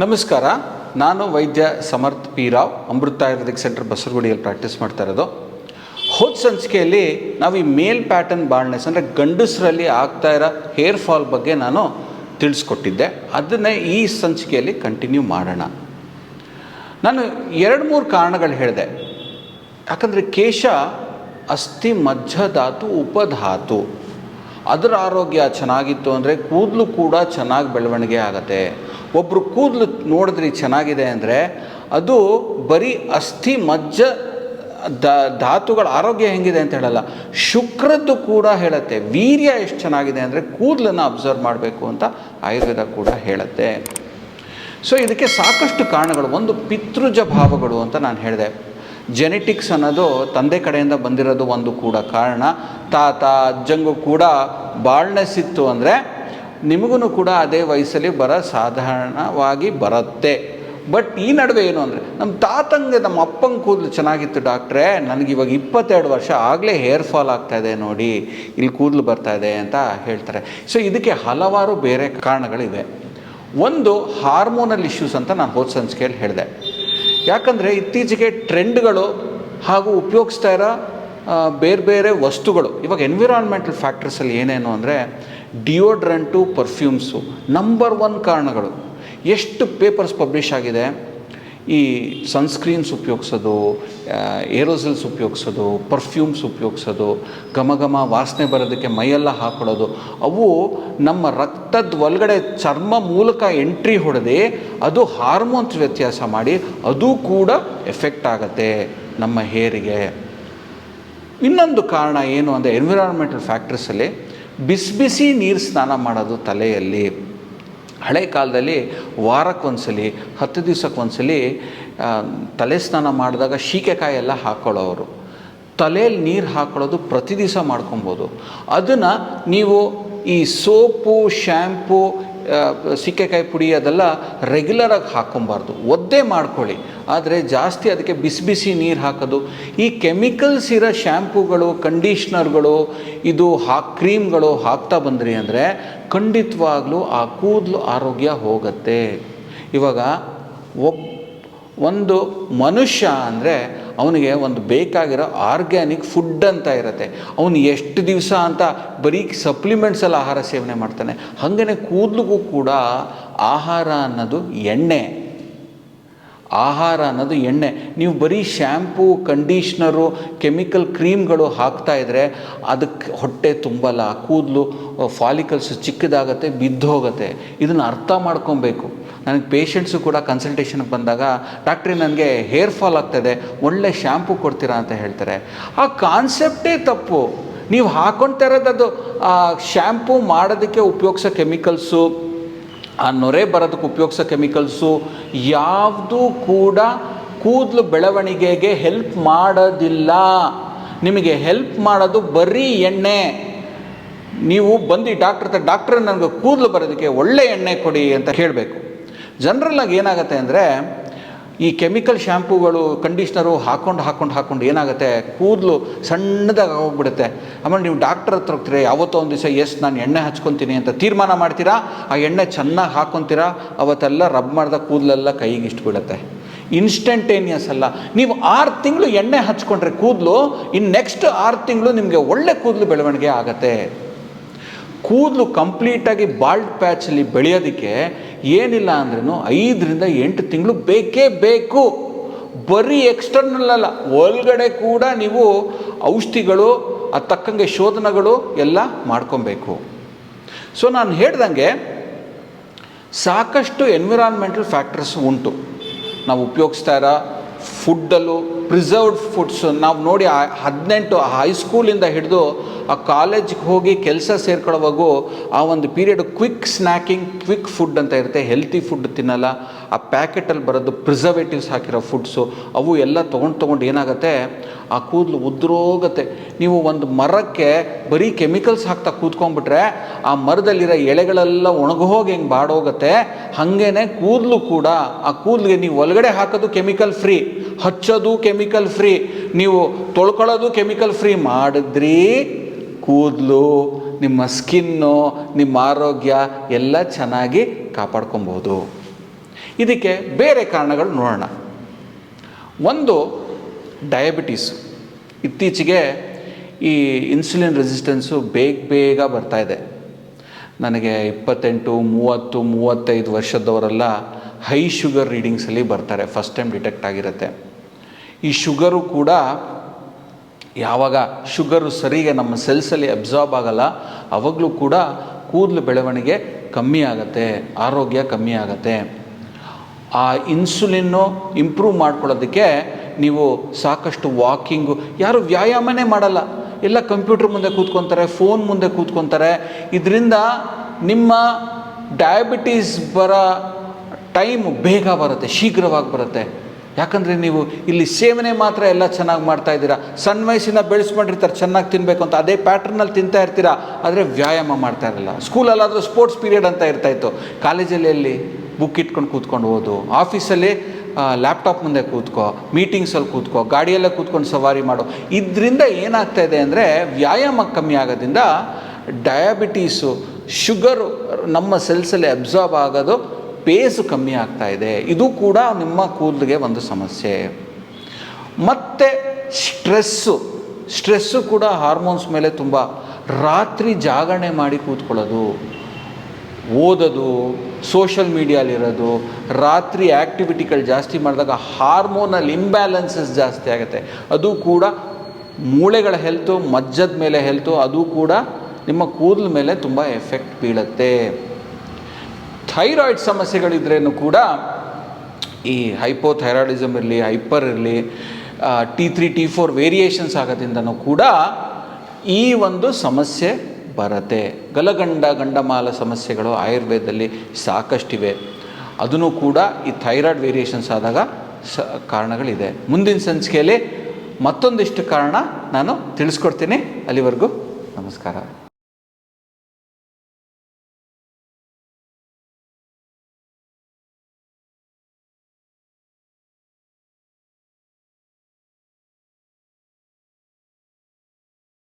ನಮಸ್ಕಾರ. ನಾನು ವೈದ್ಯ ಸಮರ್ಥ್ ಪಿ ರಾವ್, ಅಮೃತ ಆಯುರ್ವೇದಿಕ್ ಸೆಂಟರ್ ಬಸರಗುಡಿಯಲ್ಲಿ ಪ್ರಾಕ್ಟೀಸ್ ಮಾಡ್ತಾ ಇರೋದು. ಹೋದ ಸಂಚಿಕೆಯಲ್ಲಿ ನಾವು ಈ ಮೇಲ್ ಪ್ಯಾಟರ್ನ್ ಬಾಲ್ಡ್ನೆಸ್ ಅಂದರೆ ಗಂಡಸರಲ್ಲಿ ಆಗ್ತಾ ಇರೋ ಹೇರ್ ಫಾಲ್ ಬಗ್ಗೆ ನಾನು ತಿಳಿಸ್ಕೊಟ್ಟಿದ್ದೆ. ಅದನ್ನೇ ಈ ಸಂಚಿಕೆಯಲ್ಲಿ ಕಂಟಿನ್ಯೂ ಮಾಡೋಣ. ನಾನು 2-3 ಕಾರಣಗಳು ಹೇಳಿದೆ. ಯಾಕಂದರೆ ಕೇಶ ಅಸ್ಥಿ ಮಜ್ಜಧಾತು ಉಪಧಾತು, ಅದರ ಆರೋಗ್ಯ ಚೆನ್ನಾಗಿತ್ತು ಅಂದರೆ ಕೂದಲು ಕೂಡ ಚೆನ್ನಾಗಿ ಬೆಳವಣಿಗೆ ಆಗುತ್ತೆ. ಒಬ್ಬರು ಕೂದಲು ನೋಡಿದ್ರಿ ಚೆನ್ನಾಗಿದೆ ಅಂದರೆ ಅದು ಬರೀ ಅಸ್ಥಿ ಮಜ್ಜ ಧಾತುಗಳ ಆರೋಗ್ಯ ಹೆಂಗಿದೆ ಅಂತ ಹೇಳಲ್ಲ, ಶುಕ್ರದ್ದು ಕೂಡ ಹೇಳುತ್ತೆ. ವೀರ್ಯ ಎಷ್ಟು ಚೆನ್ನಾಗಿದೆ ಅಂದರೆ ಕೂದಲನ್ನು ಅಬ್ಸರ್ವ್ ಮಾಡಬೇಕು ಅಂತ ಆಯುರ್ವೇದ ಕೂಡ ಹೇಳುತ್ತೆ. ಸೊ ಇದಕ್ಕೆ ಸಾಕಷ್ಟು ಕಾರಣಗಳು. ಒಂದು ಪಿತೃಜ ಭಾವಗಳು ಅಂತ ನಾನು ಹೇಳಿದೆ. ಜೆನೆಟಿಕ್ಸ್ ಅನ್ನೋದು ತಂದೆ ಕಡೆಯಿಂದ ಬಂದಿರೋದು ಒಂದು ಕೂಡ ಕಾರಣ. ತಾತ ಅಜ್ಜಂಗೂ ಕೂಡ ಬಾಲ್ಡ್ನೆಸ್ ಇತ್ತು ಅಂದರೆ ನಿಮಗೂ ಕೂಡ ಅದೇ ವಯಸ್ಸಲ್ಲಿ ಸಾಧಾರಣವಾಗಿ ಬರುತ್ತೆ. ಬಟ್ ಈ ನಡುವೆ ಏನು ಅಂದರೆ ನಮ್ಮ ತಾತಂಗೆ ನಮ್ಮ ಅಪ್ಪಂಗೆ ಕೂದಲು ಚೆನ್ನಾಗಿತ್ತು ಡಾಕ್ಟ್ರೇ, ನನಗಿವಾಗ 22 ವರ್ಷ ಆಗಲೇ ಹೇರ್ ಫಾಲ್ ಆಗ್ತಾಯಿದೆ ನೋಡಿ, ಇಲ್ಲಿ ಕೂದಲು ಬರ್ತಾಯಿದೆ ಅಂತ ಹೇಳ್ತಾರೆ. ಸೊ ಇದಕ್ಕೆ ಹಲವಾರು ಬೇರೆ ಕಾರಣಗಳಿವೆ. ಒಂದು ಹಾರ್ಮೋನಲ್ ಇಶ್ಯೂಸ್ ಅಂತ ನಾನು ಹೋದ ಸಂಚಿಕೆಯಲ್ಲಿ ಹೇಳಿದೆ. ಯಾಕಂದರೆ ಇತ್ತೀಚೆಗೆ ಟ್ರೆಂಡ್ಗಳು ಹಾಗೂ ಉಪಯೋಗಿಸ್ತಾ ಇರೋ ಬೇರೆ ಬೇರೆ ವಸ್ತುಗಳು, ಇವಾಗ ಎನ್ವಿರಾನ್ಮೆಂಟಲ್ ಫ್ಯಾಕ್ಟರ್ಸಲ್ಲಿ ಏನೇನು ಅಂದರೆ ಡಿಯೋಡ್ರೆಂಟು, ಪರ್ಫ್ಯೂಮ್ಸು ನಂಬರ್ 1 ಕಾರಣಗಳು. ಎಷ್ಟು ಪೇಪರ್ಸ್ ಪಬ್ಲಿಷ್ ಆಗಿದೆ ಈ ಸನ್ಸ್ಕ್ರೀನ್ಸ್ ಉಪಯೋಗಿಸೋದು, ಏರೋಸಲ್ಸ್ ಉಪಯೋಗಿಸೋದು, ಪರ್ಫ್ಯೂಮ್ಸ್ ಉಪಯೋಗಿಸೋದು, ಘಮ ವಾಸನೆ ಬರೋದಕ್ಕೆ ಮೈಯೆಲ್ಲ ಹಾಕೊಳ್ಳೋದು, ಅವು ನಮ್ಮ ರಕ್ತದ ಒಳಗಡೆ ಚರ್ಮ ಮೂಲಕ ಎಂಟ್ರಿ ಹೊಡೆದು ಅದು ಹಾರ್ಮೋನ್ಸ್ ವ್ಯತ್ಯಾಸ ಮಾಡಿ ಅದು ಕೂಡ ಎಫೆಕ್ಟ್ ಆಗುತ್ತೆ ನಮ್ಮ ಹೇರಿಗೆ. ಇನ್ನೊಂದು ಕಾರಣ ಏನು ಅಂದರೆ ಎನ್ವಿರಾನ್ಮೆಂಟಲ್ ಫ್ಯಾಕ್ಟರ್ಸಲ್ಲಿ ಬಿಸಿ ನೀರು ಸ್ನಾನ ಮಾಡೋದು ತಲೆಯಲ್ಲಿ. ಹಳೆ ಕಾಲದಲ್ಲಿ ವಾರಕ್ಕೊಂದ್ಸಲಿ 10 ದಿವಸಕ್ಕೊಂದ್ಸಲಿ ತಲೆ ಸ್ನಾನ ಮಾಡಿದಾಗ ಶೀಕೆಕಾಯಿ ಎಲ್ಲ ಹಾಕ್ಕೊಳ್ಳೋರು. ತಲೆಯಲ್ಲಿ ನೀರು ಹಾಕ್ಕೊಳ್ಳೋದು ಪ್ರತಿ ದಿವಸ ಮಾಡ್ಕೊಬೋದು. ಅದನ್ನು ನೀವು ಈ ಸೋಪು, ಶ್ಯಾಂಪು, ಸೀಗೆಕಾಯಿ ಪುಡಿ ಅದೆಲ್ಲ ರೆಗ್ಯುಲರಾಗಿ ಹಾಕ್ಕೊಬಾರ್ದು, ಒದ್ದೆ ಮಾಡ್ಕೊಳ್ಳಿ. ಆದರೆ ಜಾಸ್ತಿ ಅದಕ್ಕೆ ಬಿಸಿ ನೀರು ಹಾಕೋದು, ಈ ಕೆಮಿಕಲ್ಸ್ ಇರೋ ಶ್ಯಾಂಪುಗಳು, ಕಂಡೀಷ್ನರ್ಗಳು, ಇದು ಕ್ರೀಮ್ಗಳು ಹಾಕ್ತಾ ಬಂದ್ರಿ ಅಂದರೆ ಖಂಡಿತವಾಗ್ಲೂ ಆ ಕೂದಲು ಆರೋಗ್ಯ ಹೋಗುತ್ತೆ. ಇವಾಗ ಒಂದು ಮನುಷ್ಯ ಅಂದರೆ ಅವನಿಗೆ ಒಂದು ಬೇಕಾಗಿರೋ ಆರ್ಗ್ಯಾನಿಕ್ ಫುಡ್ ಅಂತ ಇರುತ್ತೆ. ಅವನು ಎಷ್ಟು ದಿವಸ ಅಂತ ಬರೀ ಸಪ್ಲಿಮೆಂಟ್ಸಲ್ಲಿ ಆಹಾರ ಸೇವನೆ ಮಾಡ್ತಾನೆ. ಹಾಗೆಯೇ ಕೂದಲಿಗೂ ಕೂಡ ಆಹಾರ ಅನ್ನೋದು ಎಣ್ಣೆ. ಆಹಾರ ಅನ್ನೋದು ಎಣ್ಣೆ. ನೀವು ಬರೀ ಶ್ಯಾಂಪು, ಕಂಡೀಷ್ನರು, ಕೆಮಿಕಲ್ ಕ್ರೀಮ್ಗಳು ಹಾಕ್ತಾಯಿದ್ರೆ ಅದಕ್ಕೆ ಹೊಟ್ಟೆ ತುಂಬಲ್ಲ, ಕೂದಲು ಫಾಲಿಕಲ್ಸ್ ಚಿಕ್ಕದಾಗತ್ತೆ, ಬಿದ್ದೋಗುತ್ತೆ. ಇದನ್ನು ಅರ್ಥ ಮಾಡ್ಕೊಬೇಕು. ನನಗೆ ಪೇಷಂಟ್ಸು ಕೂಡ ಕನ್ಸಲ್ಟೇಷನ್ಗೆ ಬಂದಾಗ ಡಾಕ್ಟ್ರೇ ನನಗೆ ಹೇರ್ ಫಾಲ್ ಆಗ್ತಾಯಿದೆ, ಒಳ್ಳೆ ಶ್ಯಾಂಪು ಕೊಡ್ತೀರಾ ಅಂತ ಹೇಳ್ತಾರೆ. ಆ ಕಾನ್ಸೆಪ್ಟೇ ತಪ್ಪು. ನೀವು ಹಾಕ್ಕೊಳ್ತಾ ಇರೋದು ಅದು ಶ್ಯಾಂಪು ಮಾಡೋದಕ್ಕೆ ಉಪಯೋಗಿಸೋ ಕೆಮಿಕಲ್ಸು, ಆ ನೊರೆ ಬರೋದಕ್ಕೆ ಉಪಯೋಗಿಸೋ ಕೆಮಿಕಲ್ಸು ಯಾವುದೂ ಕೂಡ ಕೂದಲು ಬೆಳವಣಿಗೆಗೆ ಹೆಲ್ಪ್ ಮಾಡೋದಿಲ್ಲ. ನಿಮಗೆ ಹೆಲ್ಪ್ ಮಾಡೋದು ಬರೀ ಎಣ್ಣೆ. ನೀವು ಬಂದು ಡಾಕ್ಟ್ರ್ ನನಗೆ ಕೂದಲು ಬರೋದಕ್ಕೆ ಒಳ್ಳೆ ಎಣ್ಣೆ ಕೊಡಿ ಅಂತ ಕೇಳಬೇಕು. ಜನರಲ್ಲಾಗಿ ಏನಾಗುತ್ತೆ ಅಂದರೆ ಈ ಕೆಮಿಕಲ್ ಶ್ಯಾಂಪುಗಳು, ಕಂಡೀಷ್ನರು ಹಾಕ್ಕೊಂಡು ಏನಾಗುತ್ತೆ, ಕೂದಲು ಸಣ್ಣದಾಗಿ ಹೋಗ್ಬಿಡುತ್ತೆ. ಆಮೇಲೆ ನೀವು ಡಾಕ್ಟರ್ ಹತ್ರ ಹೋಗ್ತೀರಾ, ಯಾವತ್ತೋ ಒಂದು ದಿವಸ ನಾನು ಎಣ್ಣೆ ಹಚ್ಕೊತೀನಿ ಅಂತ ತೀರ್ಮಾನ ಮಾಡ್ತೀರಾ, ಆ ಎಣ್ಣೆ ಚೆನ್ನಾಗಿ ಹಾಕ್ಕೊತೀರಾ, ಅವತ್ತೆಲ್ಲ ರಬ್ ಮಾಡಿದ ಕೂದಲೆಲ್ಲ ಕೈಗೆ ಇಷ್ಟು ಬೀಳುತ್ತೆ. ಇನ್ಸ್ಟಂಟೇನಿಯಸ್ ಅಲ್ಲ. ನೀವು 6 ತಿಂಗಳು ಎಣ್ಣೆ ಹಚ್ಕೊಂಡ್ರೆ ಕೂದಲು, ಇನ್ನು ನೆಕ್ಸ್ಟ್ 6 ತಿಂಗಳು ನಿಮಗೆ ಒಳ್ಳೆ ಕೂದಲು ಬೆಳವಣಿಗೆ ಆಗುತ್ತೆ. ಕೂದಲು ಕಂಪ್ಲೀಟಾಗಿ ಬಾಲ್ಡ್ ಪ್ಯಾಚಲ್ಲಿ ಬೆಳೆಯೋದಕ್ಕೆ ಏನಿಲ್ಲ ಅಂದ್ರೂ 5ರಿಂದ 8 ತಿಂಗಳು ಬೇಕೇ ಬೇಕು. ಬರೀ ಎಕ್ಸ್ಟರ್ನಲ್ ಅಲ್ಲ, ಒಳಗಡೆ ಕೂಡ ನೀವು ಔಷಧಿಗಳು, ಅದು ತಕ್ಕಂಗೆ ಶೋಧನೆಗಳು ಎಲ್ಲ ಮಾಡ್ಕೊಬೇಕು. ಸೊ ನಾನು ಹೇಳ್ದಂಗೆ ಸಾಕಷ್ಟು ಎನ್ವಿರಾನ್ಮೆಂಟಲ್ ಫ್ಯಾಕ್ಟರ್ಸ್ ಉಂಟು. ನಾವು ಉಪಯೋಗಿಸ್ತಾ ಇರೋ ಫುಡ್ಡಲ್ಲೂ ಪ್ರಿಸರ್ವ್ಡ್ ಫುಡ್ಸ್ ನಾವು ನೋಡಿ 18 ಹೈಸ್ಕೂಲಿಂದ ಹಿಡಿದು ಆ ಕಾಲೇಜಿಗೆ ಹೋಗಿ ಕೆಲಸ ಸೇರ್ಕೊಳ್ಳೋವಾಗೂ ಆ ಒಂದು period quick snacking, quick food ಅಂತ ಇರುತ್ತೆ. ಹೆಲ್ತಿ ಫುಡ್ ತಿನ್ನಲ್ಲ. ಆ ಪ್ಯಾಕೆಟಲ್ಲಿ ಬರೋದು ಪ್ರಿಸರ್ವೇಟಿವ್ಸ್ ಹಾಕಿರೋ ಫುಡ್ಸು ಅವು ಎಲ್ಲ ತೊಗೊಂಡು ಏನಾಗುತ್ತೆ, ಆ ಕೂದಲು ಉದುರೋಗುತ್ತೆ. ನೀವು ಒಂದು ಮರಕ್ಕೆ ಬರೀ ಕೆಮಿಕಲ್ಸ್ ಹಾಕ್ತಾ ಕೂತ್ಕೊಂಡ್ಬಿಟ್ರೆ ಆ ಮರದಲ್ಲಿರೋ ಎಳೆಗಳೆಲ್ಲ ಒಣಗೋಗಿ ಹೆಂಗೆ ಬಾಡೋಗುತ್ತೆ, ಹಾಗೇ ಕೂದಲು ಕೂಡ, ಆ ಕೂದಲಿಗೆ ನೀವು ಒಳಗಡೆ ಹಾಕೋದು ಕೆಮಿಕಲ್ ಫ್ರೀ, ಹಚ್ಚೋದು ಕೆಮಿಕಲ್ ಫ್ರೀ, ನೀವು ತೊಳ್ಕೊಳ್ಳೋದು ಕೆಮಿಕಲ್ ಫ್ರೀ ಮಾಡಿದ್ರಿ ಕೂದಲು, ನಿಮ್ಮ ಸ್ಕಿನ್ನು, ನಿಮ್ಮ ಆರೋಗ್ಯ ಎಲ್ಲ ಚೆನ್ನಾಗಿ ಕಾಪಾಡ್ಕೊಬೋದು. ಇದಕ್ಕೆ ಬೇರೆ ಕಾರಣಗಳು ನೋಡೋಣ. ಒಂದು ಡಯಾಬಿಟೀಸ್. ಇತ್ತೀಚೆಗೆ ಈ ಇನ್ಸುಲಿನ್ ರೆಸಿಸ್ಟೆನ್ಸು ಬೇಗ ಬರ್ತಾಯಿದೆ. ನನಗೆ 28, 30, 35 ವರ್ಷದವರೆಲ್ಲ ಹೈ ಶುಗರ್ ರೀಡಿಂಗ್ಸಲ್ಲಿ ಬರ್ತಾರೆ, ಫಸ್ಟ್ ಟೈಮ್ ಡಿಟೆಕ್ಟ್ ಆಗಿರುತ್ತೆ. ಈ ಶುಗರು ಕೂಡ ಯಾವಾಗ ಶುಗರು ಸರಿಗೆ ನಮ್ಮ ಸೆಲ್ಸಲ್ಲಿ ಅಬ್ಸಾರ್ಬ್ ಆಗಲ್ಲ, ಆವಾಗಲೂ ಕೂಡ ಕೂದಲು ಬೆಳವಣಿಗೆ ಕಮ್ಮಿ ಆಗುತ್ತೆ, ಆರೋಗ್ಯ ಕಮ್ಮಿ ಆಗುತ್ತೆ. ಆ ಇನ್ಸುಲಿನ್ನು ಇಂಪ್ರೂವ್ ಮಾಡ್ಕೊಳ್ಳೋದಕ್ಕೆ ನೀವು ಸಾಕಷ್ಟು ವಾಕಿಂಗು, ಯಾರು ವ್ಯಾಯಾಮನೇ ಮಾಡಲ್ಲ, ಎಲ್ಲ ಕಂಪ್ಯೂಟರ್ ಮುಂದೆ ಕೂತ್ಕೊತಾರೆ, ಫೋನ್ ಮುಂದೆ ಕೂತ್ಕೊತಾರೆ. ಇದರಿಂದ ನಿಮ್ಮ ಡಯಾಬಿಟೀಸ್ ಬರೋ ಟೈಮ್ ಬೇಗ ಬರುತ್ತೆ, ಶೀಘ್ರವಾಗಿ ಬರುತ್ತೆ. ಯಾಕಂದರೆ ನೀವು ಇಲ್ಲಿ ಸೇವನೆ ಮಾತ್ರ ಎಲ್ಲ ಚೆನ್ನಾಗಿ ಮಾಡ್ತಾಯಿದ್ದೀರಾ, ಸಣ್ಣ ವಯಸ್ಸಿನ ಬೆಳೆಸ್ಕೊಂಡಿರ್ತಾರೆ ಚೆನ್ನಾಗಿ ತಿನ್ನಬೇಕು ಅಂತ, ಅದೇ ಪ್ಯಾಟ್ರನಲ್ಲಿ ತಿಂತಾ ಇರ್ತೀರಾ, ಆದರೆ ವ್ಯಾಯಾಮ ಮಾಡ್ತಾ ಇರಲ್ಲ. ಸ್ಕೂಲಲ್ಲಾದರೂ ಸ್ಪೋರ್ಟ್ಸ್ ಪೀರಿಯಡ್ ಅಂತ ಇರ್ತಾಯಿತ್ತು, ಕಾಲೇಜಲ್ಲಿ ಎಲ್ಲಿ ಬುಕ್ ಇಟ್ಕೊಂಡು ಕೂತ್ಕೊಂಡು ಓದು, ಆಫೀಸಲ್ಲಿ ಲ್ಯಾಪ್ಟಾಪ್ ಮುಂದೆ ಕೂತ್ಕೋ, ಮೀಟಿಂಗ್ಸಲ್ಲಿ ಕೂತ್ಕೋ, ಗಾಡಿಯಲ್ಲೇ ಕೂತ್ಕೊಂಡು ಸವಾರಿ ಮಾಡು. ಇದರಿಂದ ಏನಾಗ್ತಾಯಿದೆ ಅಂದರೆ ವ್ಯಾಯಾಮ ಕಮ್ಮಿ ಆಗೋದ್ರಿಂದ ಡಯಾಬಿಟೀಸು, ಶುಗರು ನಮ್ಮ ಸೆಲ್ಸಲ್ಲಿ ಅಬ್ಸಾರ್ಬ್ ಆಗೋದು ಪೇಸು ಕಮ್ಮಿ ಆಗ್ತಾ ಇದೆ. ಇದು ಕೂಡ ನಿಮ್ಮ ಕೂದಲಿಗೆ ಒಂದು ಸಮಸ್ಯೆ. ಮತ್ತು ಸ್ಟ್ರೆಸ್ಸು ಕೂಡ ಹಾರ್ಮೋನ್ಸ್ ಮೇಲೆ ತುಂಬ. ರಾತ್ರಿ ಜಾಗರಣೆ ಮಾಡಿ ಕೂತ್ಕೊಳ್ಳೋದು, ಓದೋದು, ಸೋಷಲ್ ಮೀಡಿಯಾಲಿರೋದು, ರಾತ್ರಿ ಆ್ಯಕ್ಟಿವಿಟಿಗಳು ಜಾಸ್ತಿ ಮಾಡಿದಾಗ ಹಾರ್ಮೋನಲ್ ಇಂಬ್ಯಾಲೆನ್ಸಸ್ ಜಾಸ್ತಿ ಆಗುತ್ತೆ. ಅದು ಕೂಡ ಮೂಳೆಗಳ ಹೆಲ್ತು, ಮಜ್ಜದ ಮೇಲೆ ಹೆಲ್ತು, ಅದು ಕೂಡ ನಿಮ್ಮ ಕೂದಲ ಮೇಲೆ ತುಂಬ ಎಫೆಕ್ಟ್ ಬೀಳುತ್ತೆ. ಥೈರಾಯ್ಡ್ ಸಮಸ್ಯೆಗಳಿದ್ರೇನು ಕೂಡ ಈ ಹೈಪೋಥೈರಾಯ್ಡಿಸಮ್ ಇರಲಿ, ಹೈಪರ್ ಇರಲಿ, T3, T4 ವೇರಿಯೇಷನ್ಸ್ ಆಗೋದ್ರಿಂದನೂ ಕೂಡ ಈ ಒಂದು ಸಮಸ್ಯೆ ಬರುತ್ತೆ. ಗಂಡಮಾಲ ಸಮಸ್ಯೆಗಳು ಆಯುರ್ವೇದದಲ್ಲಿ ಸಾಕಷ್ಟಿವೆ. ಅದನ್ನು ಕೂಡ ಈ ಥೈರಾಯ್ಡ್ ವೇರಿಯೇಷನ್ಸ್ ಆದಾಗ ಕಾರಣಗಳಿದೆ. ಮುಂದಿನ ಸಂಚಿಕೆಯಲ್ಲಿ ಮತ್ತೊಂದಿಷ್ಟು ಕಾರಣ ನಾನು ತಿಳಿಸ್ಕೊಡ್ತೀನಿ. ಅಲ್ಲಿವರೆಗೂ ನಮಸ್ಕಾರ.